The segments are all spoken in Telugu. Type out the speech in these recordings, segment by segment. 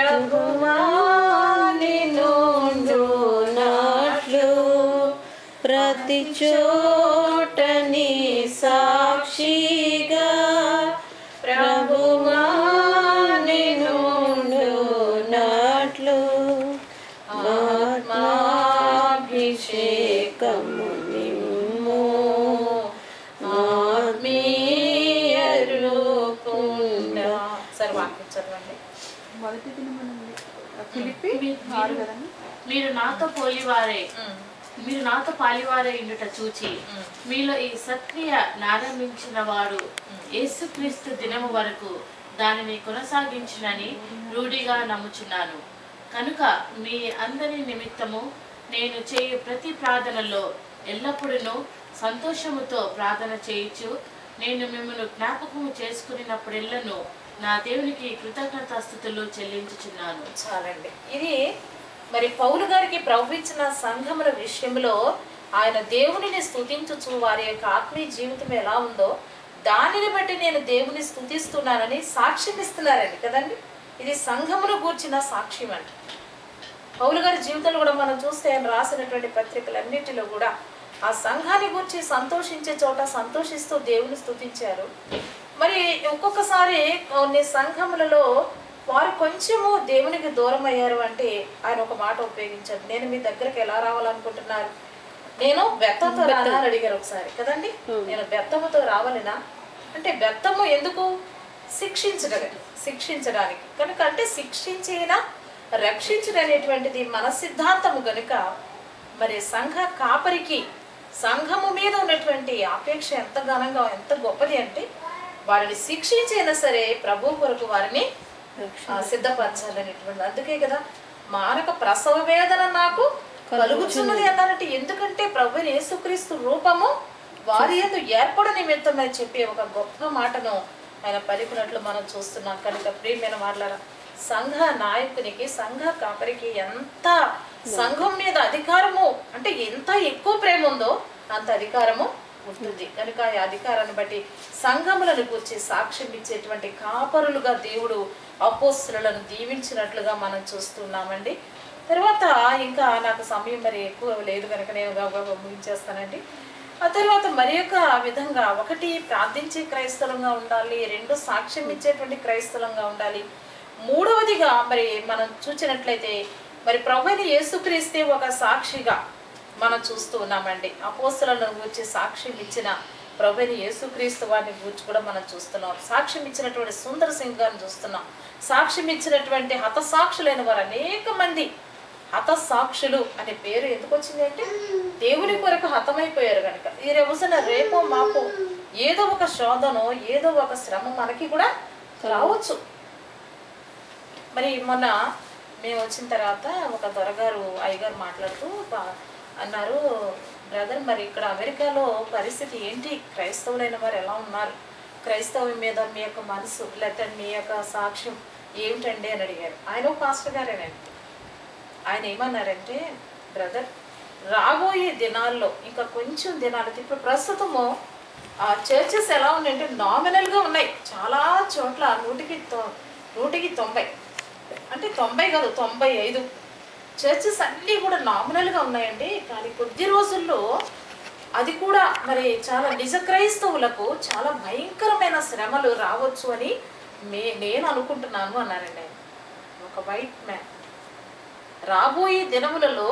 ప్రభువా నిన్నుండునట్లు ప్రతి చోట నీ సాక్షిగా ప్రభువా నిన్నుండునట్లు ఆత్మాభిషేకము నిమ్ము ఆత్మీయ రూపుండ. సరే వాక్యం చదవండి. మొదటి దినమునందు ఫిలిప్పీ 6 కదండి. మీరు నాతో పాలివారే ఇండుట చూచి మీలో ఈ సత్క్రియ నారంభించిన వాడు యేసుక్రీస్తు దినము వరకు దానిని కొనసాగించునని రూఢిగా నమ్ముచున్నాను. కనుక మీ అందరి నిమిత్తము నేను చేయు ప్రతి ప్రార్థనలో ఎల్లప్పుడూ సంతోషముతో ప్రార్థన చేయుచు నేను మిమ్మల్ని జ్ఞాపకము చేసుకున్నప్పుడెల్లను నా దేవునికి కృతజ్ఞతాస్తుతులు చెల్లించుచున్నాను. చాలండి. ఇది మరి పౌలు గారికి ప్రవహించిన సంఘముల విషయంలో ఆయన దేవునిని స్తుతించుచు వారి యొక్క ఆత్మీయ జీవితం ఎలా ఉందో దానిని బట్టి నేను దేవుని స్తుతిస్తున్నానని సాక్ష్యం ఇస్తున్నారండి కదండి. ఇది సంఘమును గూర్చిన సాక్ష్యం అండి. పౌలు గారి జీవితంలో కూడా మనం చూస్తే ఆయన రాసినటువంటి పత్రికలన్నిటిలో కూడా ఆ సంఘాన్ని గురించి సంతోషించే చోట సంతోషిస్తూ దేవుని స్తుతించారు. మరి ఒక్కొక్కసారి కొన్ని సంఘములలో వారు కొంచెము దేవునికి దూరం అయ్యారు అంటే ఆయన ఒక మాట ఉపయోగించారు. నేను మీ దగ్గరికి ఎలా రావాలనుకుంటున్నారు? నేను బెత్తంతో రానా అని అడిగారు ఒకసారి కదండి. నేను బెత్తముతో రావాలినా అంటే బెత్తము ఎందుకు? శిక్షించడానికి కనుక, అంటే శిక్షించినా రక్షించడం అనేటువంటిది మన సిద్ధాంతము గనుక మరి సంఘ కాపరికి సంఘము మీద ఉన్నటువంటి ఆపేక్ష ఎంత ఘనంగా ఎంత గొప్పది అంటే వారిని శిక్షించైనా సరే ప్రభు కొరకు వారిని సిద్ధపరచాలనేటువంటి. అందుకే కదా మానక ప్రసవ వేదన నాకు కలుగుతున్నది అన్నారంటే ఎందుకంటే ప్రభు యేసుక్రీస్తు రూపము వారి యందు ఏర్పడ నిమిత్తం అని చెప్పి ఒక గొప్ప మాటను ఆయన పలికినట్లు మనం చూస్తున్నాం. కనుక ప్రియమైన వాళ్ళ సంఘ నాయకునికి సంఘ కాపరికి ఎంత సంఘం మీద అధికారము అంటే ఎంత ఎక్కువ ప్రేమ ఉందో అంత అధికారము ఉంటుంది. కనుక ఆ అధికారాన్ని బట్టి సంఘములను గురించి సాక్ష్యం ఇచ్చేటువంటి కాపరులుగా దేవుడు అపోస్తలులను దీవించినట్లుగా మనం చూస్తున్నామండి. తర్వాత ఇంకా నాకు సమయం మరి ఎక్కువ లేదు కనుక నేను ముగించేస్తానండి. ఆ తర్వాత మరి యొక్క విధంగా ఒకటి ప్రార్థించే క్రైస్తవంగా ఉండాలి, రెండు సాక్ష్యం ఇచ్చేటువంటి క్రైస్తవంగా ఉండాలి, మూడవదిగా మరి మనం చూసినట్లయితే మరి ప్రభువైన యేసుక్రీస్తే ఒక సాక్షిగా మనం చూస్తూ ఉన్నామండి. అపోస్తలులను గురించి సాక్ష్యం ఇచ్చిన ప్రభువైన యేసుక్రీస్తు వారిని గురించి కూడా మనం చూస్తున్నాం. సాక్ష్యం ఇచ్చినటువంటి సుందర సింగ్ గారిని చూస్తున్నాం. సాక్ష్యం ఇచ్చినటువంటి హతసాక్షులైన వారు అనేక మంది. హతసాక్షులు అనే పేరు ఎందుకు వచ్చింది అంటే దేవుని కొరకు హతమైపోయారు కనుక. ఈ రోజున రేపో మాపో ఏదో ఒక శోధనో ఏదో ఒక శ్రమ మనకి కూడా రావచ్చు. మరి మొన్న మేము వచ్చిన తర్వాత ఒక దొరగారు అయ్యగారు మాట్లాడుతూ అన్నారు, బ్రదర్ మరి ఇక్కడ అమెరికాలో పరిస్థితి ఏంటి, క్రైస్తవులైన వారు ఎలా ఉన్నారు, క్రైస్తవం మీద మీ యొక్క మనసు లేకపోతే మీ యొక్క సాక్ష్యం ఏమిటండి అని అడిగారు. ఆయన పాస్టర్ గారేనండి. ఆయన ఏమన్నారంటే, బ్రదర్ రాబోయే దినాల్లో ఇంకా కొంచెం దినాలు ఇప్పుడు ప్రస్తుతము ఆ చర్చెస్ ఎలా ఉన్నాయంటే నామినల్గా ఉన్నాయి. చాలా చోట్ల 100కి 90 అంటే 90 కాదు 95 చర్చెస్ అన్నీ కూడా నామినల్గా ఉన్నాయండి. కానీ కొద్ది రోజుల్లో అది కూడా మరి చాలా నిజ క్రైస్తవులకు చాలా భయంకరమైన శ్రమలు రావచ్చు అని నేను అనుకుంటున్నాను అన్నారండి ఆయన. ఒక వైట్ మ్యాన్ రాబోయే దినములలో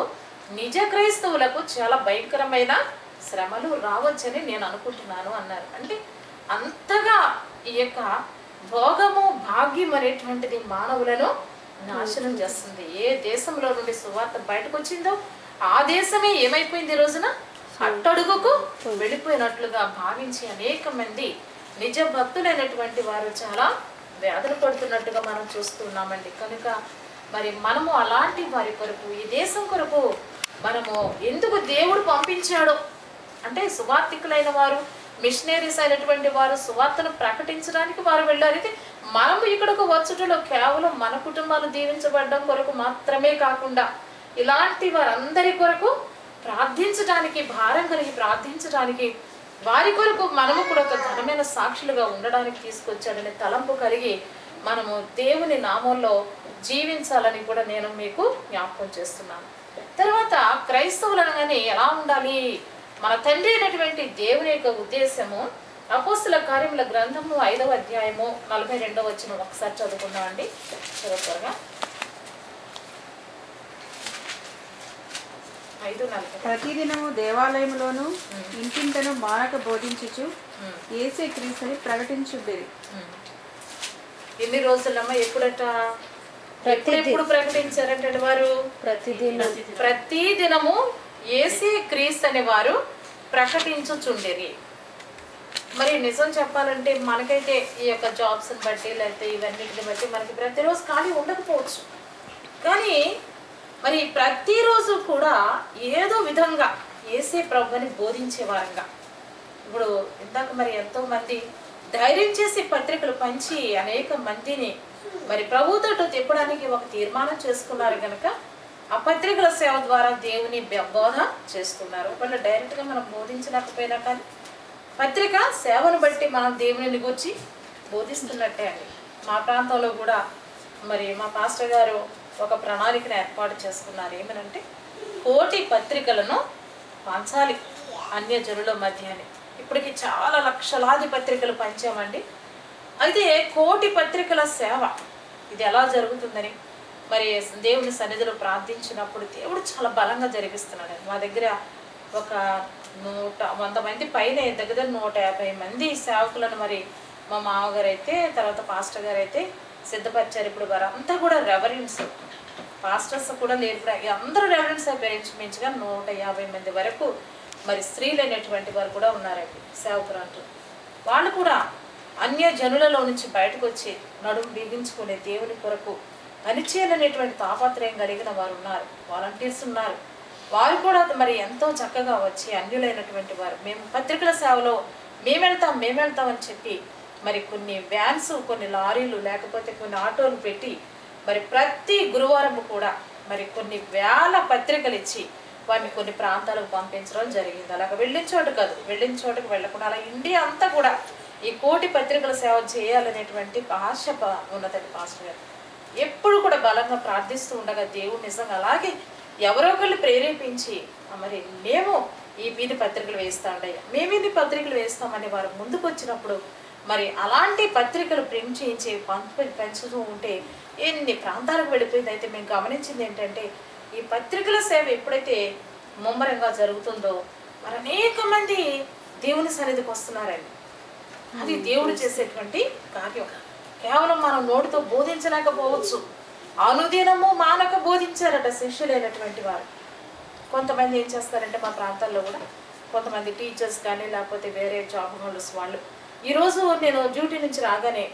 నిజ క్రైస్తవులకు చాలా భయంకరమైన శ్రమలు రావచ్చని నేను అనుకుంటున్నాను అన్నారు. అంటే అంతగా ఈ యొక్క భోగము భాగ్యం అనేటువంటిది మానవులను నాశనం చేస్తుంది. ఏ దేశంలో నుండి సువార్త బయటకు వచ్చిందో ఆ దేశమే ఏమైపోయింది ఈ రోజున అట్టడుగుకు వెళ్ళిపోయినట్లుగా భావించి అనేక మంది నిజ భక్తులైనటువంటి వారు చాలా వేదన పడుతున్నట్టుగా మనం చూస్తున్నామండి. కనుక మరి మనము అలాంటి వారి కొరకు ఈ దేశం కొరకు మనము ఎందుకు దేవుడు పంపించాడో అంటే సువార్థికులైన వారు మిషనరీస్ అయినటువంటి వారు సువార్తను ప్రకటించడానికి వారు వెళ్ళారు. అయితే మనము ఇక్కడకు వచ్చుటలో కేవలం మన కుటుంబాలు దీవించబడడం కొరకు మాత్రమే కాకుండా ఇలాంటి వారందరి కొరకు ప్రార్థించడానికి భారం కలిగి ప్రార్థించడానికి వారి కొరకు మనము కూడా ఒక ఘనమైన సాక్షులుగా ఉండడానికి తీసుకొచ్చాడనే తలంపు కలిగి మనము దేవుని నామంలో జీవించాలని కూడా నేను మీకు జ్ఞాపకం చేస్తున్నాను. తర్వాత క్రైస్తవులు అనగానే ఎలా ఉండాలి? మన తండ్రి అయినటువంటి దేవుని యొక్క ఉద్దేశము అపోస్తుల కార్యముల గ్రంథము 5వ అధ్యాయము 42వ వచనం ఒకసారి చదువుకుందామండి. త్వరగా 5:40. ప్రతిదినము దేవాలయములోను ఇంటింటను మానక బోధించుచు యేసే క్రీస్తుని ప్రకటించుండేది. ఎన్ని రోజులమ్మా? ఎప్పుడట? ఎప్పుడు ప్రకటించారంటే వారు ప్రతి దినము యేసే క్రీస్తు అనే వారు ప్రకటించుచుండేది. మరి నిజం చెప్పాలంటే మనకైతే ఈ యొక్క జాబ్స్ని బట్టి లేకపోతే ఇవన్నిటిని బట్టి మనకి ప్రతిరోజు ఖాళీ ఉండకపోవచ్చు. కానీ మరి ప్రతిరోజు కూడా ఏదో విధంగా యేసే ప్రభుని బోధించే వారంగా, ఇప్పుడు ఇందాక మరి ఎంతో మంది ధైర్యం చేసి పత్రికలు పంచి అనేక మందిని మరి ప్రభువుతో తిప్పడానికి ఒక తీర్మానం చేసుకున్నారు కనుక ఆ పత్రికల సేవ ద్వారా దేవుని బోధ చేస్తున్నారు. వాళ్ళు డైరెక్ట్గా మనం బోధించలేకపోయినా కానీ పత్రిక సేవను బట్టి మనం దేవుని గురించి బోధిస్తున్నట్టే అండి. మా ప్రాంతంలో కూడా మరి మా పాస్టర్ గారు ఒక ప్రణాళికను ఏర్పాటు చేసుకున్నారు. ఏమనంటే 1,000,000 పత్రికలను పంచాలి అన్య జనుల మధ్య అని. ఇప్పటికి చాలా లక్షలాది పత్రికలు పంచామండి. అయితే 1,000,000 పత్రికల సేవ ఇది ఎలా జరుగుతుందని మరి దేవుని సన్నిధిలో ప్రార్థించినప్పుడు దేవుడు చాలా బలంగా జరిగిస్తున్నాడు. మా దగ్గర ఒక 100 మంది పైన, దగ్గర 150 మంది సేవకులను మరి మా మామగారు అయితే, తర్వాత పాస్టర్ గారు అయితే సిద్ధపరిచారు. ఇప్పుడు వారు అంతా కూడా రెవరెన్స్, పాస్టర్స్ కూడా లేరు, అందరూ రెవరెన్స్ పెంచుగా 150 మంది వరకు మరి స్త్రీలు అనేటువంటి వారు కూడా ఉన్నారండి సేవకులు అంటూ. వాళ్ళు కూడా అన్య జనులలో నుంచి బయటకు వచ్చి నడుము బిగించుకునే దేవుని కొరకు పనిచేయాలనేటువంటి తాపత్రయం కలిగిన వారు ఉన్నారు, వాలంటీర్స్ ఉన్నారు. వారు కూడా మరి ఎంతో చక్కగా వచ్చి అన్యులైనటువంటి వారు మేము పత్రికల సేవలో మేము వెళ్తాం అని చెప్పి మరి కొన్ని వ్యాన్స్, కొన్ని లారీలు, లేకపోతే కొన్ని ఆటోలు పెట్టి మరి ప్రతి గురువారం కూడా మరి కొన్ని వేల పత్రికలు ఇచ్చి వారిని కొన్ని ప్రాంతాలకు పంపించడం జరిగింది. అలాగ వెళ్ళిన చోటు కాదు, వెళ్ళిన చోటుకు వెళ్ళకుండా అలా ఇండియా అంతా కూడా ఈ 1,000,000 పత్రికల సేవ చేయాలనేటువంటి ఆశ ఉన్నదండి పాస్టర్ గారు. ఎప్పుడు కూడా బలంగా ప్రార్థిస్తూ ఉండగా దేవుడు నిజంగా అలాగే ఎవరో ఒకళ్ళు ప్రేరేపించి మరి మేము ఈ వీధి పత్రికలు వేస్తాండయ్యా, మేము ఇన్ని పత్రికలు వేస్తామని వారు ముందుకు వచ్చినప్పుడు మరి అలాంటి పత్రికలు ప్రింట్ చేయించి పెంచుతూ ఉంటే ఎన్ని ప్రాంతాలకు వెళ్ళిపోయింది. అయితే మేము గమనించింది ఏంటంటే ఈ పత్రికల సేవ ఎప్పుడైతే ముమ్మరంగా జరుగుతుందో మరి అనేక మంది దేవుని సన్నిధికి వస్తున్నారండి. అది దేవుడు చేసేటువంటి కార్యం. కేవలం మనం నోటితో బోధించలేకపోవచ్చు, అనుదినము మానక బోధించారట శిష్యులైనటువంటి వారు. కొంతమంది ఏం చేస్తారంటే మా ప్రాంతాల్లో కూడా కొంతమంది టీచర్స్ కానీ లేకపోతే వేరే జాబ్ హోల్డర్స్ వాళ్ళు ఈరోజు నేను డ్యూటీ నుంచి రాగానే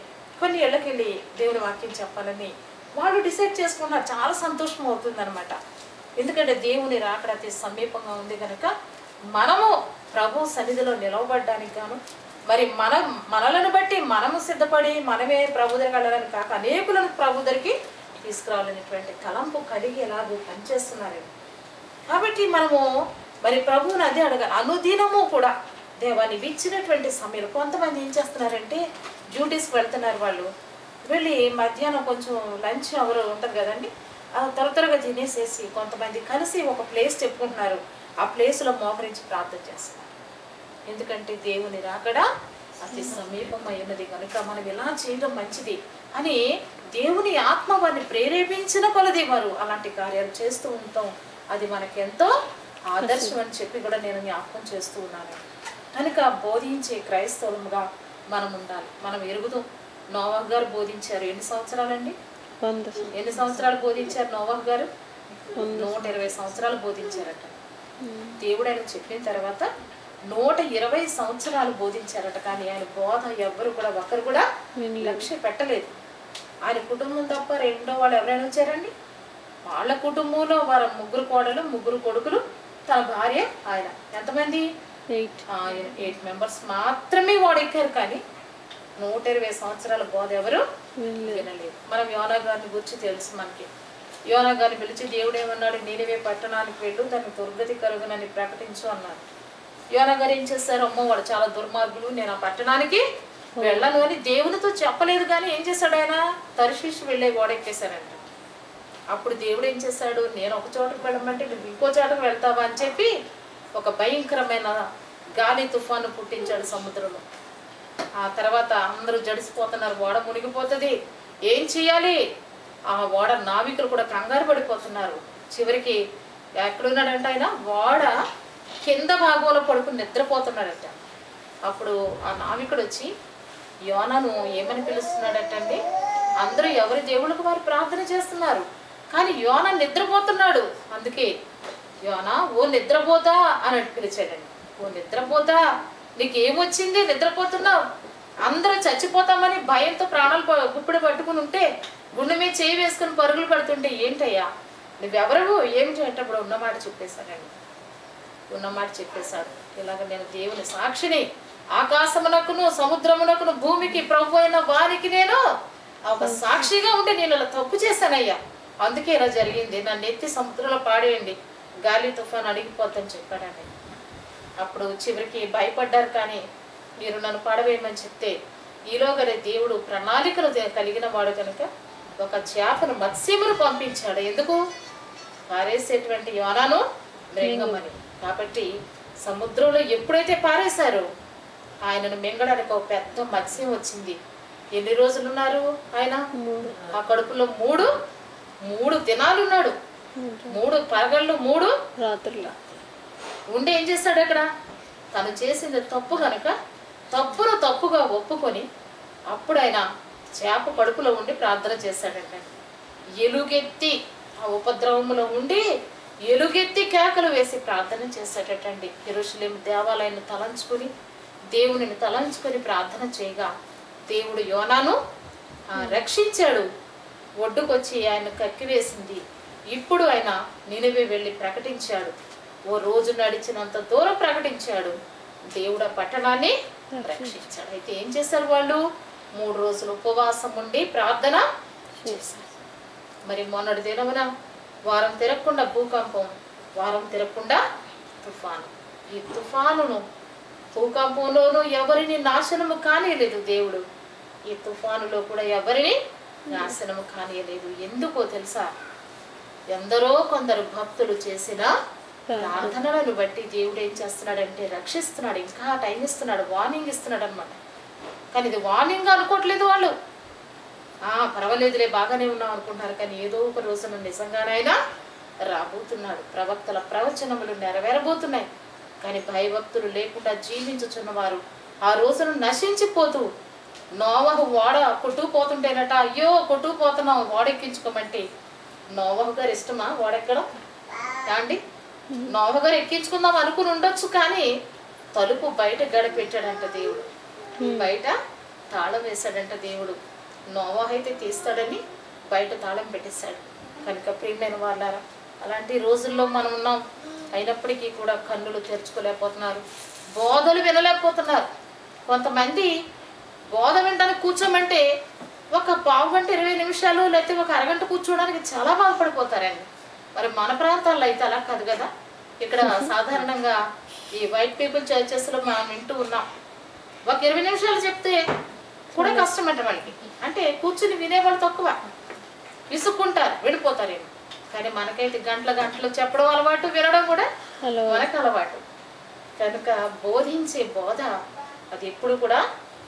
కొన్ని ఏళ్ళకి వెళ్ళి దేవుని వాక్యం చెప్పాలని వాళ్ళు డిసైడ్ చేసుకున్నారు. చాలా సంతోషం అవుతుందన్నమాట. ఎందుకంటే దేవుని రాకడ అతి సమీపంగా ఉంది కనుక మనము ప్రభు సన్నిధిలో నిలవబడ్డానికి గాను మరి మనలను బట్టి మనము సిద్ధపడి మనమే ప్రభు దగ్గరికి వెళ్ళడానికి కాక అనేకులను ప్రభు దగ్గరికి తీసుకురావాలనేటువంటి తలంపు కలిగి ఎలాగో పనిచేస్తున్నారు. కాబట్టి మనము మరి ప్రభువుని అదే అడగాలి. అనుదినము కూడా దేవాన్ని ఇచ్చినటువంటి సమయంలో కొంతమంది ఏం చేస్తున్నారంటే డ్యూటీస్కి వెళ్తున్నారు. వాళ్ళు వెళ్ళి మధ్యాహ్నం కొంచెం లంచ్ అవర్ ఉంటుంది కదండి, త్వరగా తినేసేసి కొంతమంది కలిసి ఒక ప్లేస్ చెప్పుకుంటున్నారు. ఆ ప్లేస్లో మోకరించి ప్రార్థన చేస్తున్నారు. ఎందుకంటే దేవుని రాకడ అతి సమీపమై ఉన్నది కనుక మనం ఇలా చేయడం మంచిది అని దేవుని ఆత్మ వారిని ప్రేరేపించిన కొలది వారు అలాంటి కార్యాలు చేస్తూ ఉంటాం. అది మనకి ఎంతో ఆదర్శం అని చెప్పి కూడా నేను జ్ఞాపకం చేస్తూ ఉన్నాను. కనుక బోధించే క్రైస్తవులుగా మనం ఉండాలి. మనం ఎరుగుదాం. నోవాహ్ గారు బోధించారు. ఎన్ని సంవత్సరాలండి? ఎన్ని సంవత్సరాలు బోధించారు నోవాహ్ గారు? 120 సంవత్సరాలు బోధించారట. దేవుడు ఆయన చెప్పిన తర్వాత 120 సంవత్సరాలు బోధించారట. కానీ ఆయన బోధ ఎవరు కూడా ఒకరు కూడా లక్ష్య పెట్టలేదు. ఆయన కుటుంబం తప్ప రెండో వాళ్ళు ఎవరైనా వచ్చారండి? వాళ్ళ కుటుంబంలో వారు 3 కోడలు 3 కొడుకులు, తన భార్య, ఆయన. ఎంతమంది? 8 మెంబర్స్ మాత్రమే వాడెక్కారు. కానీ 120 సంవత్సరాల బోధ ఎవరు వినలేదు. మనం యోనా గారిని గురించి తెలుసు మనకి. యోనా గారిని పిలిచి దేవుడు ఏమన్నాడు? నీనివే పట్టణానికి వెళ్ళు, దాన్ని దుర్గతి కలుగునని ప్రకటించు అన్నాడు. యోనా గారు ఏం చేశారు? అమ్మో వాడు చాలా దుర్మార్గులు, నేను ఆ పట్టణానికి వెళ్ళను అని దేవునితో చెప్పలేదు. కానీ ఏం చేశాడు ఆయన? తర్షీషు వెళ్ళే ఓడెక్కేశారంట. అప్పుడు దేవుడు ఏం చేశాడు? నేను ఒక చోటకు వెళ్ళమంటే నువ్వు ఇంకో చోటకు వెళ్తావా అని చెప్పి ఒక భయంకరమైన గాలి తుఫాను పుట్టించాడు సముద్రంలో. ఆ తర్వాత అందరూ జడిసిపోతున్నారు, ఓడ మునిగిపోతుంది, ఏం చేయాలి? ఆ ఓడ నావికులు కూడా కంగారు పడిపోతున్నారు. చివరికి ఎక్కడున్నాడంట ఆయన? ఓడ కింద భాగంలో పడుకుని నిద్రపోతున్నాడట. అప్పుడు ఆ నావికుడు వచ్చి యోనాను ఏమని పిలుస్తున్నాడటండి? అందరూ ఎవరి దేవుళ్ళకు వారు ప్రార్థన చేస్తున్నారు, కానీ యోనా నిద్రపోతున్నాడు. అందుకే యోనా, ఓ నిద్రపోతా అని పిలిచాడండి. ఓ నిద్రపోతా, నీకేమొచ్చింది? నిద్రపోతున్నావు? అందరూ చచ్చిపోతామని భయంతో ప్రాణాలు గుప్పిడి పట్టుకుని ఉంటే, గుండె మీద చేయి వేసుకుని పరుగులు పడుతుంటే ఏంటయ్యా నువ్వెవరవు ఏమిటి అంటే అప్పుడు ఉన్నమాట చెప్పేశానండి. ఉన్నమాట చెప్పేశాడు. ఇలాగ నేను దేవుని సాక్షిని, ఆకాశమునకును సముద్రమునకును భూమికి ప్రభు అయిన వారికి నేను ఒక సాక్షిగా ఉంటే నేను ఇలా తప్పు చేశానయ్యా, అందుకే ఇలా జరిగింది, నన్ను ఎత్తి సముద్రంలో పాడేయండి, గాలి తుఫాను అడిగిపోద్దని చెప్పాడండి. అప్పుడు చివరికి భయపడ్డారు. కానీ మీరు నన్ను పాడవేయమని చెప్తే ఈలోగానే దేవుడు ప్రణాళికలు కలిగిన వాడు కనుక ఒక చేపను మత్స్యమును పంపించాడు. ఎందుకు? పారేసేటువంటి యోనాను మృంగమని. కాబట్టి సముద్రంలో ఎప్పుడైతే పారేశారో ఆయనను మింగడానికి ఒక పెద్ద మత్స్యం వచ్చింది. ఎన్ని రోజులు ఉన్నారు ఆయన? ఆ కడుపులో మూడు దినాలు ఉన్నాడు. 3 పగళ్ళు 3 రాత్రులు ఉండి ఏం చేశాడు? అక్కడ తను చేసింది తప్పు కనుక తప్పుగా ఒప్పుకొని అప్పుడు ఆయన చేప కడుపులో ఉండి ప్రార్థన చేశాడంట. ఎలుగెత్తి ఆ ఉపద్రవములో ఉండి ఎలుగెత్తి కేకలు వేసి ప్రార్థన చేశాడటండి. యెరూషలేము దేవాలయాన్ని తలంచుకొని దేవునిని తలంచుకొని ప్రార్థన చేయగా దేవుడు యోనాను రక్షించాడు. ఒడ్డుకొచ్చి ఆయన కక్కివేసింది. ఇప్పుడు ఆయన నినివే వెళ్ళి ప్రకటించాడు. ఓ రోజు నడిచినంత దూరం ప్రకటించాడు. దేవుడు ఆ పట్టణాన్ని రక్షించాడు. అయితే ఏం చేశారు వాళ్ళు? 3 రోజులు ఉపవాసం ఉండి ప్రార్థన చేశారు. మరి మొన్నటి దినమున వారం తిరగకుండా భూకంపం, వారం తిరగకుండా తుఫాను. ఈ తుఫానును భూకంపంలోనూ ఎవరిని నాశనము కానియలేదు దేవుడు. ఈ తుఫానులో కూడా ఎవరిని నాశనము కానియలేదు. ఎందుకో తెలుసా? ఎందరో కొందరు భక్తులు చేసిన ప్రార్థనలను బట్టి దేవుడు ఏం చేస్తున్నాడంటే రక్షిస్తున్నాడు. ఇంకా టైం ఇస్తున్నాడు, వార్నింగ్ ఇస్తున్నాడు అనమాట. కానీ ఇది వార్నింగ్ అనుకోవట్లేదు వాళ్ళు. పర్వాలేదులే బాగానే ఉన్నాం అనుకుంటున్నారు. కానీ ఏదో ఒక రోజున నిజంగానైనా రాబోతున్నాడు. ప్రవక్తల ప్రవచనములు నెరవేరబోతున్నాయి. కానీ భయభక్తులు లేకుండా జీవించుచున్నవారు ఆ రోజున నశించిపోతూ నోవహు ఓడ కొట్టుకుపోతుంటేనట, అయ్యో కొట్టుకుపోతున్నాం ఓడెక్కించుకోమంటే నోవహు గారు ఇష్టమా ఓడెక్కడం? అండి, నోవహు గారు ఎక్కించుకుందాం అనుకుని ఉండొచ్చు. కానీ తలుపు బయట గడిపెట్టాడంట దేవుడు. బయట తాళం వేశాడంట దేవుడు. నోవహు అయితే తీస్తాడని బయట తాళం పెట్టేశాడు. కనుక ప్రియమైన వాళ్ళారా, అలాంటి రోజుల్లో మనం ఉన్నాం. అయినప్పటికీ కూడా కన్నులు తెరుచుకోలేకపోతున్నారు, బోధలు వినలేకపోతున్నారు. కొంతమంది బోధ వినడానికి కూర్చోమంటే ఒక పావు గంట 20 నిమిషాలు లేకపోతే ఒక అరగంట కూర్చోవడానికి చాలా బాధపడిపోతారండి. మరి మన ప్రాంతాల్లో అయితే అలా కాదు కదా. ఇక్కడ సాధారణంగా ఈ వైట్ పీపుల్ చర్చెస్లో మనం వింటూ ఉన్నాం. ఒక 20 నిమిషాలు చెప్తే కూడా కష్టం అంట వాళ్ళకి. అంటే కూర్చుని వినేవాళ్ళు తక్కువ, విసుక్కుంటారు, వెళ్ళిపోతారేమో. కానీ మనకైతే గంటలు చెప్పడం అలవాటు, వినడం కూడా మనకు అలవాటు. కనుక బోధించే బోధ అది ఎప్పుడు కూడా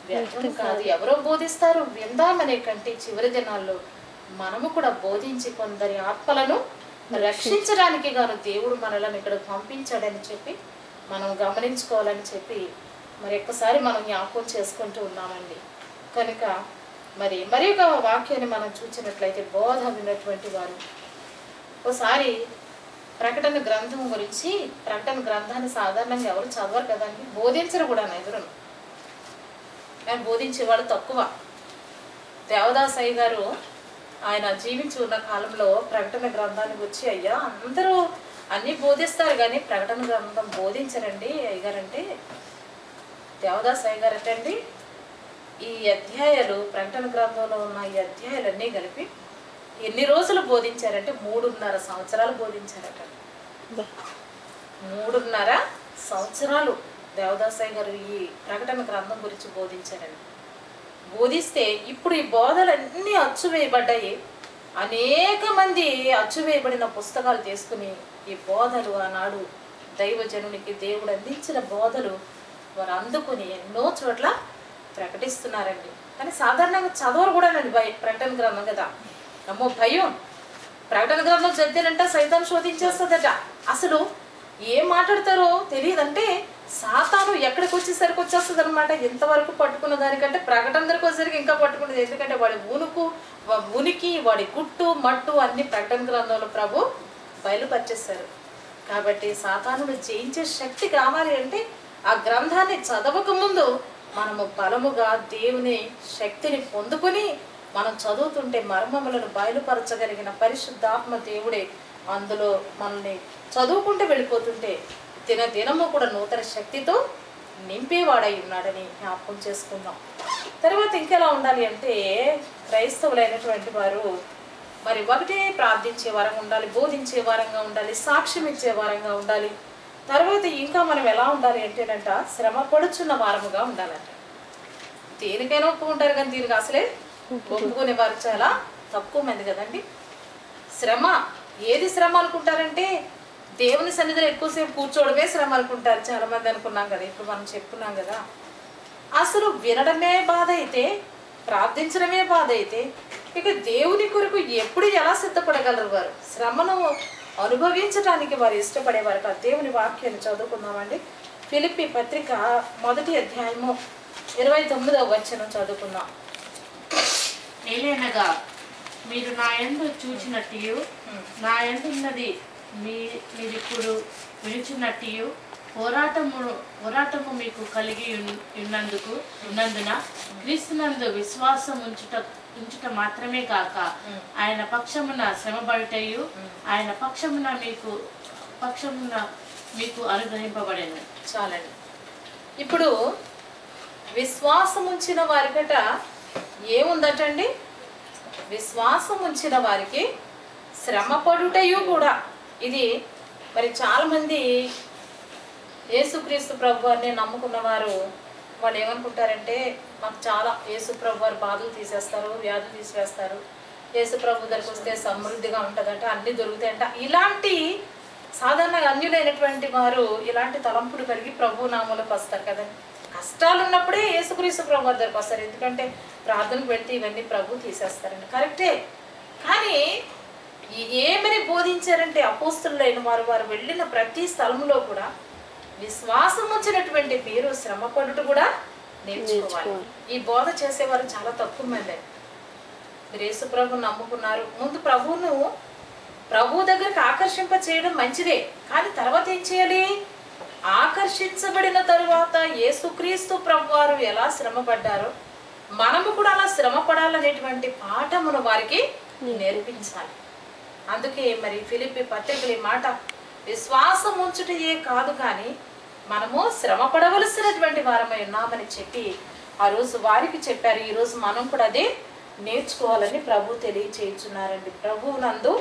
వ్యర్థం కాదు. ఎవరో బోధిస్తారు విందామనే కంటే చివరి దినాల్లో మనము కూడా బోధించి కొందరి ఆత్మలను రక్షించడానికి గాను దేవుడు మనలను ఇక్కడ పంపించాడని చెప్పి మనం గమనించుకోవాలని చెప్పి మరి ఒక్కసారి మనం జ్ఞాపకం చేసుకుంటూ ఉన్నామండి. కనుక మరి ఒక వాక్యాన్ని మనం చూసినట్లయితే బోధ విన్నటువంటి వారు ఒకసారి ప్రకటన గ్రంథం గురించి, ప్రకటన గ్రంథాన్ని సాధారణంగా ఎవరు చదవరు కదండి, బోధించరు కూడా ఎదురును. కానీ బోధించేవాడు తక్కువ. దేవదాసయ్య గారు ఆయన జీవించి ఉన్న కాలంలో ప్రకటన గ్రంథాన్ని వచ్చి, అయ్యా అందరూ అన్నీ బోధిస్తారు కానీ ప్రకటన గ్రంథం బోధించరండి అయ్యగారంటే. దేవదాసయ్య గారు అంటే ఈ అధ్యాయాలు, ప్రకటన గ్రంథంలో ఉన్న ఈ అధ్యాయాలన్నీ కలిపి ఎన్ని రోజులు బోధించారంటే 3.5 సంవత్సరాలు బోధించారట. 3.5 సంవత్సరాలు దేవదాసయ్య గారు ఈ ప్రకటన గ్రంథం గురించి బోధించారండి. బోధిస్తే ఇప్పుడు ఈ బోధలన్నీ అచ్చువేయబడ్డాయి. అనేక మంది అచ్చువేయబడిన పుస్తకాలు తీసుకుని ఈ బోధలు ఆనాడు దైవజనునికి దేవుడు అందించిన బోధలు వారు అందుకుని ఎన్నో చోట్ల ప్రకటిస్తున్నారండి. కానీ సాధారణంగా చదవరు కూడా నండి ప్రకటన గ్రంథం కదా. అమ్మో భయం, ప్రకటన గ్రంథం చదివారంట సైతాన్ శోధించేస్తుందట. అసలు ఏం మాట్లాడతారో తెలియదంటే సాతాను ఎక్కడికి వచ్చేసరికి వచ్చేస్తుంది అనమాట. ఇంతవరకు పట్టుకున్న దానికంటే ప్రకటన దగ్గరకు వచ్చేసరికి ఇంకా పట్టుకున్నది. ఎందుకంటే వాడి ఉనికి వాడి గుట్టు మట్టు అన్ని ప్రకటన గ్రంథంలో ప్రభు బయలుపరిచేశారు. కాబట్టి సాతానును జయించే శక్తి కావాలి అంటే ఆ గ్రంథాన్ని చదవక ముందు మనము బలముగా దేవుని శక్తిని పొందుకొని మనం చదువుతుంటే మర్మములను బయలుపరచగలిగిన పరిశుద్ధాత్మ దేవుడే అందులో మనల్ని చదువుకుంటూ వెళ్ళిపోతుంటే దినము కూడా నూతన శక్తితో నింపేవాడై ఉన్నాడని జ్ఞాపకం చేసుకుందాం. తర్వాత ఇంకెలా ఉండాలి అంటే క్రైస్తవులైనటువంటి వారు మరి ఒకటే ప్రార్థించే వారంగా ఉండాలి, బోధించే వారంగా ఉండాలి, సాక్ష్యం ఇచ్చే వారంగా ఉండాలి. తర్వాత ఇంకా మనం ఎలా ఉండాలి అంటేనంట శ్రమ పడుచున్న వారముగా ఉండాలంట. దేనికైనా ఒప్పుకుంటారు కానీ దీనికి అసలే ఒప్పుకునే వారు చాలా తక్కువ మంది కదండి. శ్రమ ఏది శ్రమ అనుకుంటారంటే దేవుని సన్నిధిలో ఎక్కువసేపు కూర్చోవడమే శ్రమ అనుకుంటారు చాలా మంది. అనుకున్నాం కదా, ఇప్పుడు మనం చెప్పుకున్నాం కదా. అసలు వినడమే బాధ అయితే, ప్రార్థించడమే బాధ అయితే, ఇక దేవుని కొరకు ఎప్పుడు ఎలా సిద్ధపడగలరు వారు? శ్రమను అనుభవించడానికి వారు ఇష్టపడేవారు కాదు. దేవుని వాక్యాన్ని చదువుకుందామండి. ఫిలిప్పీ పత్రిక 1వ అధ్యాయము 29వ వచనం చదువుకుందాం. ఏలైనగా మీరు నా యందు చూచినట్టు నా యందున్నది మీరిప్పుడు వినుచున్నట్టు పోరాటము మీకు కలిగి ఉన్నందున క్రీస్తునందు విశ్వాసం ఉంచుట మాత్రమే కాక ఆయన పక్షమున శ్రమబడుటయు ఆయన పక్షమున మీకు అనుగ్రహింపబడేను. చాలండి. ఇప్పుడు విశ్వాసం ఉంచిన వారికట ఏముందటండి? విశ్వాసం ఉంచిన వారికి శ్రమపడుటయు కూడా. ఇది మరి చాలామంది యేసుక్రీస్తు ప్రభు వారిని నమ్ముకున్న వారు వాళ్ళు ఏమనుకుంటారంటే మాకు చాలా యేసు ప్రభు వారు బాధలు తీసేస్తారు, వ్యాధులు తీసివేస్తారు, యేసు ప్రభు దగ్గరికి వస్తే సమృద్ధిగా ఉంటుందంట, అన్నీ దొరుకుతాయంట. ఇలాంటి సాధారణంగా అన్యులైనటువంటి వారు ఇలాంటి తలంపులు కలిగి ప్రభు నామూలకు వస్తారు కదండి. కష్టాలు ఉన్నప్పుడే యేసుక్రీస్తు ప్రభు వారి దగ్గరికి వస్తారు. ఎందుకంటే ప్రార్థనకు వెళ్తే ఇవన్నీ ప్రభు తీసేస్తారండి. కరెక్టే. కానీ ఏమని బోధించారంటే అపోస్తులైన వారు వెళ్ళిన ప్రతి స్థలంలో కూడా విశ్వాసం వచ్చినటువంటి మీరు శ్రమపడుట కూడా నేర్చుకోవాలి. ఈ బోధ చేసేవారు చాలా తక్కువ మంది. మీరు యేసు ప్రభువును నమ్ముకున్నారు, ముందు ప్రభు దగ్గరికి ఆకర్షింప చేయడం మంచిదే. కానీ తర్వాత ఏం చేయాలి? ఆకర్షించబడిన తరువాత యేసుక్రీస్తు ప్రభు వారు ఎలా శ్రమపడ్డారో మనము కూడా అలా శ్రమపడాలనేటువంటి పాఠమును వారికి నేర్పించాలి. అందుకే మరి ఫిలిప్పీ పత్రికల మాట విశ్వాసం ఉంచుటయే కాదు కానీ మనము శ్రమ పడవలసినటువంటి వారమై ఉన్నామని చెప్పి ఆ రోజు వారికి చెప్పారు. ఈరోజు మనం కూడా అదే నేర్చుకోవాలని ప్రభు తెలియచేయుచున్నారండి. ప్రభువు నందు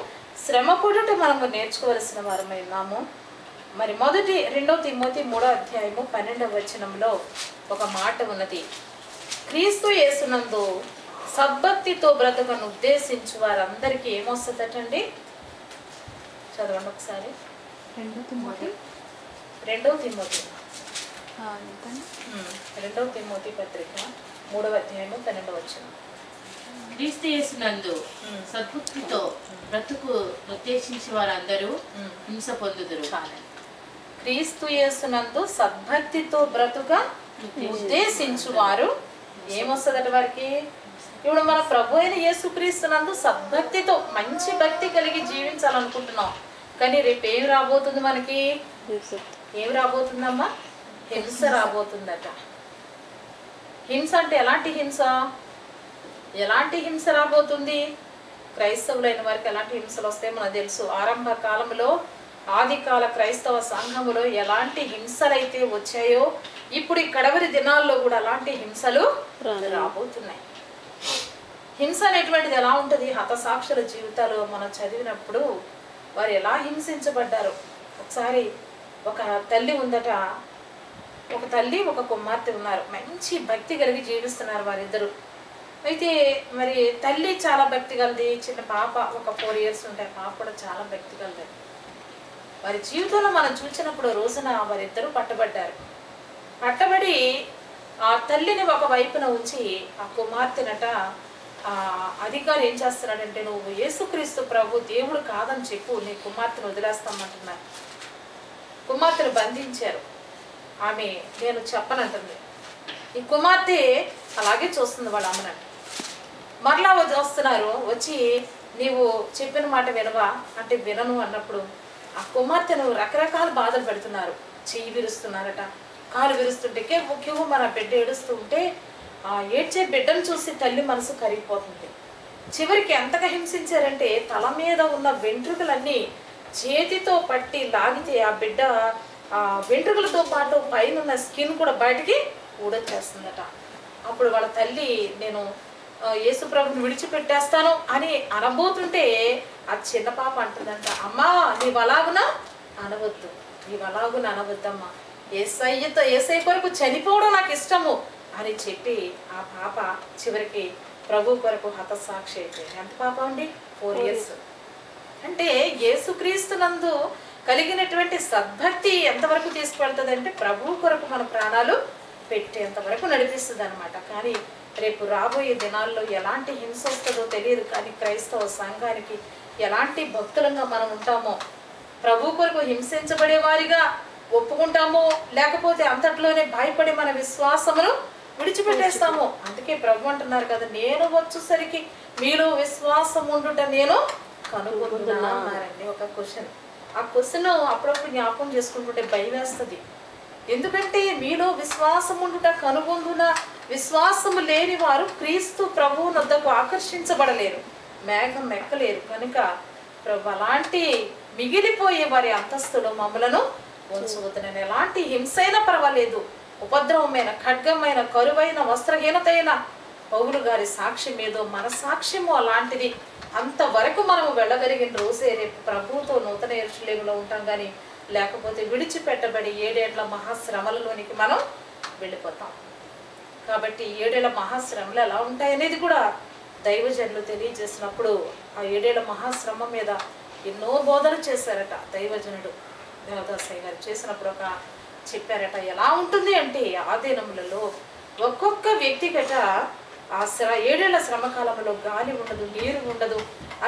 శ్రమ పడుట మనము నేర్చుకోవలసిన వారమై ఉన్నాము. మరి 2 తిమోతి 3వ అధ్యాయము 12వ వచనంలో ఒక మాట ఉన్నది. క్రీస్తు యేసునందు సద్భక్తితో బ్రతుకను ఉద్దేశించు వారందరికీ ఏమొస్తుందటండి? చదవండి ఒకసారి. 2 తిమోతి 2 తిమోతి పత్రిక 3వ అధ్యాయము 12వ వచనం. క్రీస్తు యేసునందు సద్భక్తితో బ్రతుకు ఉద్దేశించి వారందరూ హింస పొందుదురు. క్రీస్తు యేసునందు సద్భక్తితో బ్రతుక ఉద్దేశించు వారు ఏమొస్తుందట వారికి? ఇప్పుడు మన ప్రభు అయిన యేసుక్రీస్తునందు సద్భక్తితో మంచి భక్తి కలిగి జీవించాలనుకుంటున్నాం. కానీ రేపు ఏం రాబోతుంది మనకి? ఏం రాబోతుందమ్మా? హింస రాబోతుందట. హింస అంటే ఎలాంటి హింస? ఎలాంటి హింస రాబోతుంది? క్రైస్తవులైన వారికి ఎలాంటి హింసలు వస్తాయో మనకు తెలుసు. ఆరంభ కాలంలో ఆదికాల క్రైస్తవ సంఘములో ఎలాంటి హింసలైతే వచ్చాయో ఇప్పుడు ఈ కడవరి దినాల్లో కూడా అలాంటి హింసలు రాబోతున్నాయి. హింస అనేటువంటిది ఎలా ఉంటుంది? హతసాక్షుల జీవితాలు మనం చదివినప్పుడు వారు ఎలా హింసించబడ్డారు. ఒకసారి ఒక తల్లి ఉందట, ఒక తల్లి ఒక కుమార్తె ఉన్నారు. మంచి భక్తి కలిగి జీవిస్తున్నారు వారిద్దరు. అయితే మరి తల్లి చాలా భక్తి గలది, చిన్న పాప ఒక 4 years ఉంటాయి, పాప కూడా చాలా భక్తి గలది. వారి జీవితంలో మనం చూసినప్పుడు రోజున వారిద్దరూ పట్టబడి ఆ తల్లిని ఒక వైపున ఉంచి ఆ కుమార్తెనట ఆ అధికారి ఏం చేస్తున్నాడంటే, నువ్వు యేసుక్రీస్తు ప్రభు దేవుడు కాదని చెప్పు, నీ కుమార్తెను వదిలేస్తామంటున్నారు. కుమార్తెను బంధించారు. ఆమె నేను చెప్పనంటుంది. ఈ కుమార్తె అలాగే చూస్తుంది వాళ్ళ అమ్మనంట. మరలా వస్తున్నారు, వచ్చి నీవు చెప్పిన మాట వినవా అంటే వినను అన్నప్పుడు ఆ కుమార్తెను రకరకాల బాధలు పెడుతున్నారు. చెయ్యి విరుస్తున్నారట, కాలు విరుస్తుంటే కేవో మన బిడ్డ ఏడుస్తూ ఉంటే ఆ ఏడ్చే బిడ్డను చూసి తల్లి మనసు కరిగిపోతుంది. చివరికి ఎంతగా హింసించారంటే తల మీద ఉన్న వెంట్రుకలన్నీ చేతితో పట్టి లాగితే ఆ బిడ్డ ఆ వెంట్రుకలతో పాటు పైన ఉన్న స్కిన్ కూడా బయటికి ఊడొచ్చేస్తుందట. అప్పుడు వాళ్ళ తల్లి నేను యేసుప్రభుని విడిచిపెట్టేస్తాను అని అనబోతుంటే ఆ చిన్న పాప అంటుందంట, అమ్మా నీవు అలాగునా అనవద్దు, నీవు అలాగున అనవద్దమ్మా, ఏసై కొరకు చనిపోవడం నాకు ఇష్టము అని చెప్పి ఆ పాప చివరికి ప్రభు కొరకు హతసాక్షి అయిపోయింది. ఎంత పాప అండి? 4 years. అంటే యేసుక్రీస్తునందు కలిగినటువంటి సద్భక్తి ఎంతవరకు తీసుకువెళ్తుంది అంటే ప్రభు కొరకు మన ప్రాణాలు పెట్టేంత వరకు నడిపిస్తుంది అనమాట. కానీ రేపు రాబోయే దినాల్లో ఎలాంటి హింస వస్తుందో తెలియదు. కానీ క్రైస్తవ సంఘానికి ఎలాంటి భక్తులంగా మనం ఉంటామో, ప్రభు కొరకు హింసించబడే వారిగా ఒప్పుకుంటామో, లేకపోతే అంతట్లోనే భయపడి మన విశ్వాసమును విడిచిపెట్టేస్తాము. అందుకే ప్రభు అంటున్నారు కదా, నేను వచ్చేసరికి మీలో విశ్వాసం ఉండుట నేను కనుగొంటున్నా అన్నారండి. ఒక క్వశ్చన్, ఆ క్వశ్చన్ అప్పుడప్పుడు జ్ఞాపకం చేసుకుంటుంటే భయం వేస్తుంది. ఎందుకంటే మీలో విశ్వాసం ఉండుట కనుగొందున, విశ్వాసము లేని వారు క్రీస్తు ప్రభువు వద్దకు ఆకర్షించబడలేరు, మేఘం ఎక్కలేరు. కనుక ప్రభు అలాంటి మిగిలిపోయే వారి అంతస్తులో మమ్మలను ఉంచవద్దు. నేను ఎలాంటి హింసైనా పర్వాలేదు, ఉపద్రవమైన, ఖడ్గమైన, కరువైన, వస్త్రహీనతైన పౌలు గారి సాక్ష్యం ఏదో మన సాక్ష్యము అలాంటిది. అంతవరకు మనము వెళ్ళగలిగిన రోజే రేపు ప్రభువుతో నూతన యెరూషలేములో ఉంటాం. కానీ లేకపోతే విడిచిపెట్టబడి 7 ఏళ్ల మహాశ్రమలలోనికి మనం వెళ్ళిపోతాం. కాబట్టి 7 ఏళ్ల మహాశ్రమలు ఎలా ఉంటాయనేది కూడా దైవజనులు తెలియజేసినప్పుడు ఆ 7 ఏళ్ల మహాశ్రమ మీద ఎన్నో బోధనలు చేశారట దైవజనుడు దేవదాసయ్య గారు. చేసినప్పుడు ఒక చెప్పారట, ఎలా ఉంటుంది అంటే ఆ దినములలో ఒక్కొక్క వ్యక్తిగట ఆ 7 ఏళ్ల శ్రమకాలంలో గాలి ఉండదు, నీరు ఉండదు,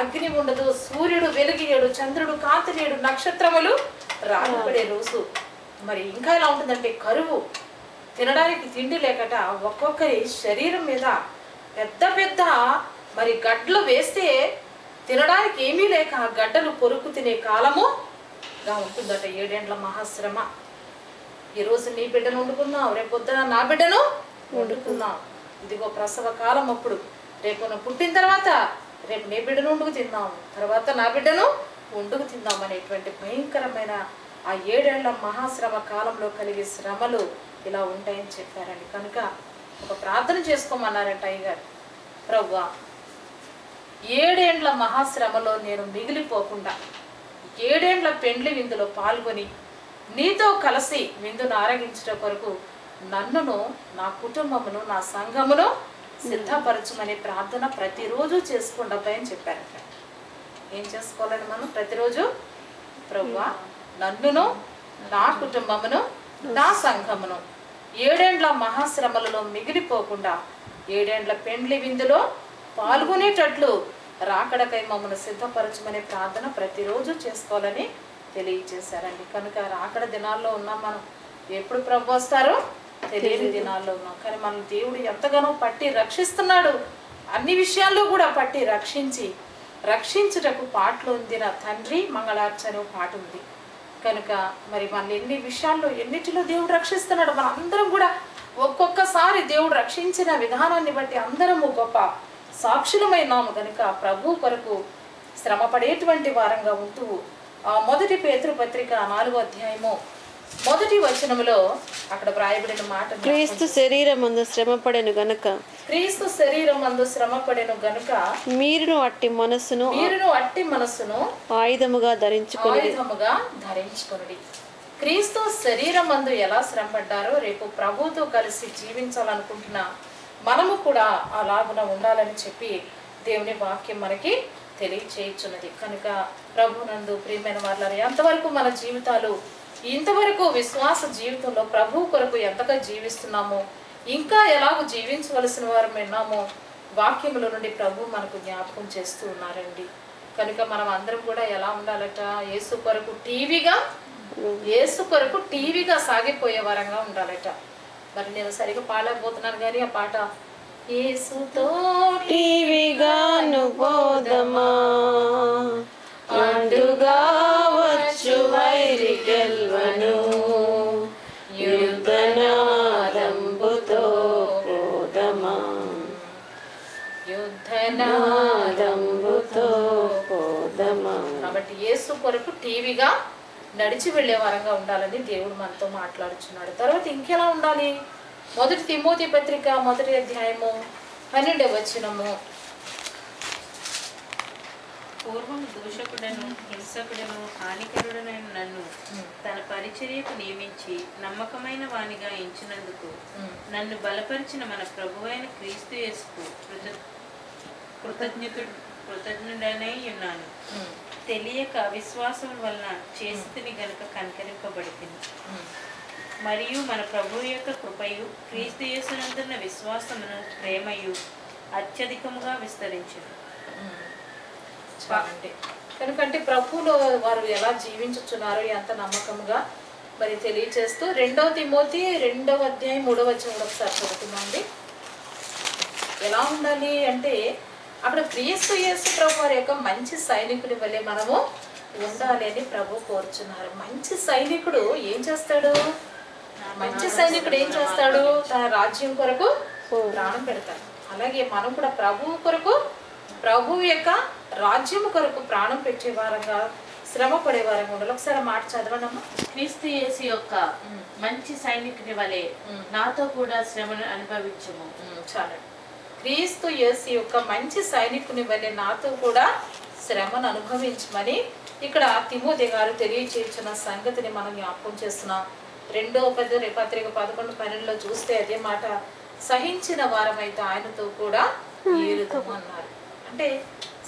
అగ్ని ఉండదు, సూర్యుడు వెలిగియేడు, చంద్రుడు కాంతిలేడు, నక్షత్రములు రాలిపడే రోజు. మరి ఇంకా ఎలా ఉంటుందంటే కరువు, తినడానికి తిండి లేకట ఒక్కొక్కరి శరీరం మీద పెద్ద పెద్ద మరి గడ్డలు వేస్తే తినడానికి ఏమీ లేక గడ్డలు పొరుకు తినే కాలముగా ఉంటుందట 7 ఏళ్ల మహాశ్రమ. ఈరోజు నీ బిడ్డను వండుకున్నావు, రేపు పొద్దున నా బిడ్డను వండుకున్నావు. ఇదిగో ప్రసవ కాలం అప్పుడు, రేపు నువ్వు పుట్టిన తర్వాత రేపు నీ బిడ్డను వండుకు తిందాము, తర్వాత నా బిడ్డను వండుకు తిందాం అనేటువంటి భయంకరమైన ఆ 7 ఏళ్ల మహాశ్రమ కాలంలో కలిగే శ్రమలు ఇలా ఉంటాయని చెప్పారండి. కనుక ఒక ప్రార్థన చేసుకోమన్నారంట అయ్యగారు, ప్రభువా 7 ఏళ్ల మహాశ్రమలో నేను మిగిలిపోకుండా 7 ఏళ్ల పెండ్లి విందులో పాల్గొని నీతో కలిసి విందును ఆరగించడం కొరకు నన్నును, నా కుటుంబమును, నా సంఘమును సిద్ధపరచమనే ప్రార్థన ప్రతిరోజు చేసుకోండి అబ్బాయి అని చెప్పారంట. ఏం చేసుకోవాలని మనం ప్రతిరోజు? ప్రభువా నన్నును, నా కుటుంబమును, నా సంఘమును 7 ఏళ్ల మహాశ్రమలలో మిగిలిపోకుండా 7 ఏళ్ల పెండ్లి విందులో పాల్గొనేటట్లు రాకడకై మమ్మల్ని సిద్ధపరచమనే ప్రార్థన ప్రతిరోజు చేసుకోవాలని తెలియజేశారండి. కనుక రాకడ దినాల్లో ఉన్నాం మనం. ఎప్పుడు ప్రభు వస్తారో తెలియని దినాల్లో ఉన్నాం. కానీ మన దేవుడు ఎంతగానో పట్టి రక్షిస్తున్నాడు. అన్ని విషయాల్లో కూడా పట్టి రక్షించుటకు పాటలు ఉందిన తండ్రి మంగళార్చ అనే పాట ఉంది. కనుక మరి మన ఎన్ని విషయాల్లో ఎన్నిటిలో దేవుడు రక్షిస్తున్నాడు. మన అందరం కూడా ఒక్కొక్కసారి దేవుడు రక్షించిన విధానాన్ని బట్టి అందరము గొప్ప సాక్షులమైనాము. కనుక ప్రభు కొరకు శ్రమ పడేటువంటి వారంగా ఉంటూ మొదటి పేతురు పత్రిక 4వ అధ్యాయము 1వ వచనములో అక్కడ వ్రాయబడిన మాట, క్రీస్తు శరీరమందు శ్రమపడెను గనుక మీరును అట్టి మనస్సును ఆయుధముగా ధరించుకొనుడి. క్రీస్తు శరీరమందు ఎలా శ్రమపడ్డారో రేపు ప్రభువుతో కలిసి జీవించాలనుకుంటున్న మనము కూడా అలాగున ఉండాలని చెప్పి దేవుని వాక్యం మనకి తెలియచేయుచున్నది. కనుక ప్రభునందు ప్రియమైన వారులారా, ఎంతవరకు మన జీవితాలు ఇంతవరకు విశ్వాస జీవితంలో ప్రభువు కొరకు ఎంతగా జీవిస్తున్నామో, ఇంకా ఎలాగో జీవించవలసిన వారు విన్నామో వాక్యముల నుండి ప్రభు మనకు జ్ఞాపకం చేస్తూ ఉన్నారండి. కనుక మనం అందరం కూడా ఎలా ఉండాలట? యేసు కొరకు టీవీగా సాగిపోయే వారంగా ఉండాలట. మరి నేను సరిగా పాడలేకపోతున్నాను కానీ ఆ పాట, యేసుతో టీవీగాను పోదమా, అడ్డుగా వచ్చు వైరి గెల్వను, యుద్ధనాదంబుతో పోదమా, యుద్ధనాదంబుతో పోదమా. కాబట్టి యేసు కొరకు టీవీగా నడిచి వెళ్లే వారంగా ఉండాలని దేవుడు మనతో మాట్లాడుచున్నాడు. తర్వాత ఇంకెలా ఉండాలి? 1 తిమోతి పత్రిక 1వ అధ్యాయము 12వ వచనము. పూర్వం దూషకుడను హింసకుడను హానికరుడనైన నన్ను తన పరిచర్యకు నియమించి నమ్మకమైన వానిగా ఎంచినందుకు నన్ను బలపరిచిన మన ప్రభువైన క్రీస్తు యేసుకు కృతజ్ఞుడనై ఉన్నాను. తెలియక విశ్వాసం వలన చేసితిని గనుక కనికరింపబడితిని. మరియు మన ప్రభువు యొక్క కృపయు క్రీస్తు యేసునందున్న విశ్వాసమును ప్రేమయు అత్యధికముగా విస్తరించింది. ఎందుకంటే ప్రభువులో వారు ఎలా జీవించుచున్నారో ఎంత నమ్మకంగా మరి తెలియచేస్తూ 2 తిమోతి 2వ అధ్యాయం 3వ వచనం ఒకసారి చదువుతున్నాండి. ఎలా ఉండాలి అంటే, అక్కడ క్రీస్తు యేసు ప్రభు వారి యొక్క మంచి సైనికుడి వల్లే మనము ఉండాలి అని ప్రభు కోరుచున్నారు. మంచి సైనికుడు ఏం చేస్తాడు? తన రాజ్యం కొరకు ప్రాణం పెడతాడు. అలాగే మనం కూడా ప్రభువు కొరకు, ప్రభువు యొక్క రాజ్యం కొరకు ప్రాణం పెట్టే వారంగా, శ్రమ పడే వారంగా ఉండాలి. ఒకసారి మాట చదవనమ్మా. క్రీస్తు యేసు యొక్క మంచి సైనికుని వలె నాతో కూడా శ్రమను అనుభవించము. చాలండి. క్రీస్తు యేసు యొక్క మంచి సైనికుని వలె నాతో కూడా శ్రమను అనుభవించమని ఇక్కడ తిమోతి గారు తెలియచేస్తున్న సంగతిని మనం జ్ఞాపకం చేస్తున్నాం. 2వ పత్రిక 11:12 చూస్తే అదే మాట, సహించిన వారమైతే ఆయనతో కూడా ఏలుదుము అన్నారు. అంటే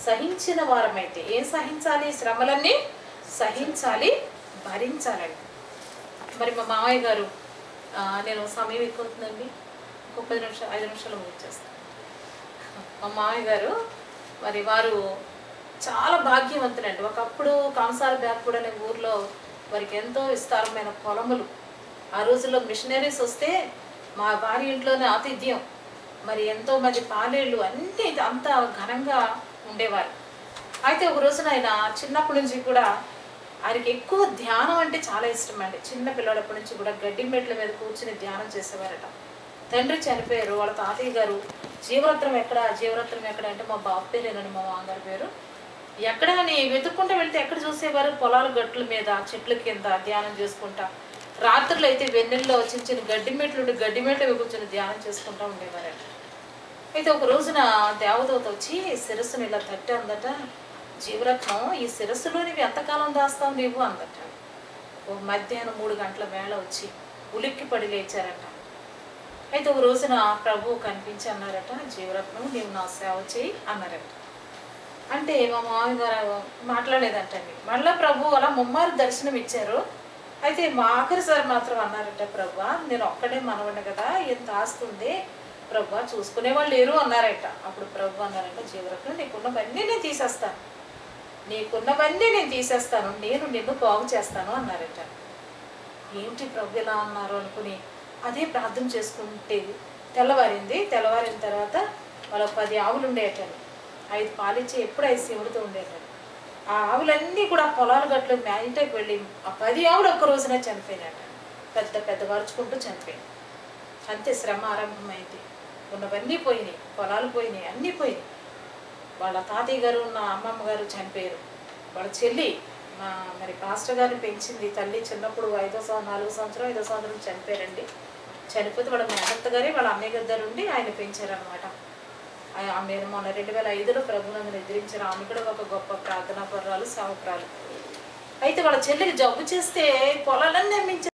సహించిన వారమైతే ఏం సహించాలి? శ్రమలన్నీ సహించాలి, భరించాలండి. మరి మా మామయ్య గారు, నేను సమయం ఎక్కువ అవుతుందండి, ఇంకో 5 నిమిషాలు ముగించేస్తాను. మా మామయ్య గారు మరి వారు చాలా భాగ్యవంతులండి. ఒకప్పుడు కంసాల బ్యాగ్ అనే ఊర్లో వారికి ఎంతో విస్తారమైన పొలములు. ఆ రోజుల్లో మిషనరీస్ వస్తే మా భార్య ఇంట్లోనే ఆతిథ్యం, మరి ఎంతో మంది పాలేళ్ళు అన్నీ అంత ఘనంగా ఉండేవారు. అయితే ఒక రోజున ఆయన చిన్నప్పటి నుంచి కూడా ఆయనకి ఎక్కువ ధ్యానం అంటే చాలా ఇష్టం అండి. చిన్న పిల్లడప్పటి నుంచి కూడా గడ్డి మెట్ల మీద కూర్చుని ధ్యానం చేసేవారట. తండ్రి చనిపోయారు, వాళ్ళ తాతయ్య గారు జీవరత్నం ఎక్కడ అంటే మా బాబు పేరేనండి, మా మామగారి పేరు. ఎక్కడ అని వెతుక్కుంటూ వెళ్తే ఎక్కడ చూసేవారు? పొలాల గట్ల మీద, చెట్ల కింద ధ్యానం చేసుకుంటా. రాత్రులు అయితే వెన్నెల్లో చిన్న చిన్న గడ్డి మెట్లు కూర్చొని ధ్యానం చేసుకుంటూ ఉండేవారట. అయితే ఒక రోజున దేవదూత వచ్చి శిరస్సును ఇలా తట్టి అందట, జీవరత్నం ఈ శిరస్సులో నీవు ఎంతకాలం దాస్తావు నీవు అందట. ఒక మధ్యాహ్నం 3 గంటల వేళ వచ్చి ఉలిక్కి పడి లేచారట. అయితే ఒక రోజున ప్రభువు కనిపించి అన్నారట, జీవరత్నం నీవు నా సేవ చేయి అన్నారట. అంటే మా మామయ్య గారు మాట్లాడలేదంటండి. మళ్ళీ ప్రభు అలా ముమ్మారు దర్శనం ఇచ్చారు. అయితే మా ఆఖరిసారి మాత్రం అన్నారట, ప్రభా నేను ఒక్కడే మనవడిని కదా, ఎంత ఆస్తుంది ప్రభా, చూసుకునే వాళ్ళు లేరు అన్నారట. అప్పుడు ప్రభు అన్నారట, జీవరత్నం నీకున్నవన్నీ నేను తీసేస్తాను, నేను నిన్ను బాగు చేస్తాను అన్నారట. ఏంటి ప్రభు ఇలా అన్నారు అనుకుని అదే ప్రార్థన చేసుకుంటే తెల్లవారిన తర్వాత వాళ్ళ 10 ఆవులు ఉండేటండి. 5 పాలిచ్చి ఎప్పుడు 5 శివుడితో ఉండేటండి. ఆ ఆవులన్నీ కూడా పొలాల గట్లు మేయటకి వెళ్ళి ఆ 10 ఆవులు ఒక్క రోజునే చనిపోయినట. పెద్ద వరుచుకుంటూ చనిపోయింది. అంతే, శ్రమ ఆరంభమైంది. ఉన్నవన్నీ పోయినాయి, పొలాలు పోయినాయి, అన్నీ పోయినాయి. వాళ్ళ తాతయ్య గారు ఉన్న అమ్మమ్మ గారు చనిపోయారు. వాళ్ళ చెల్లి మరి పాస్టర్ గారిని పెంచింది తల్లి చిన్నప్పుడు 4వ సంవత్సరం చనిపోయారండి. చనిపోతే వాళ్ళ మేనత్త గారే వాళ్ళ అన్నయ్య గారు ఉండి ఆయన పెంచారనమాట. ఆమె మొన్న 2005లో ప్రభువును నిద్రించారు. ఆమె కూడా ఒక గొప్ప ప్రార్థనా పరురాలు, సేవకురాలు. అయితే వాళ్ళ చెల్లికి జబ్బు చేస్తే పొలాలన్నీ అమ్మించారు.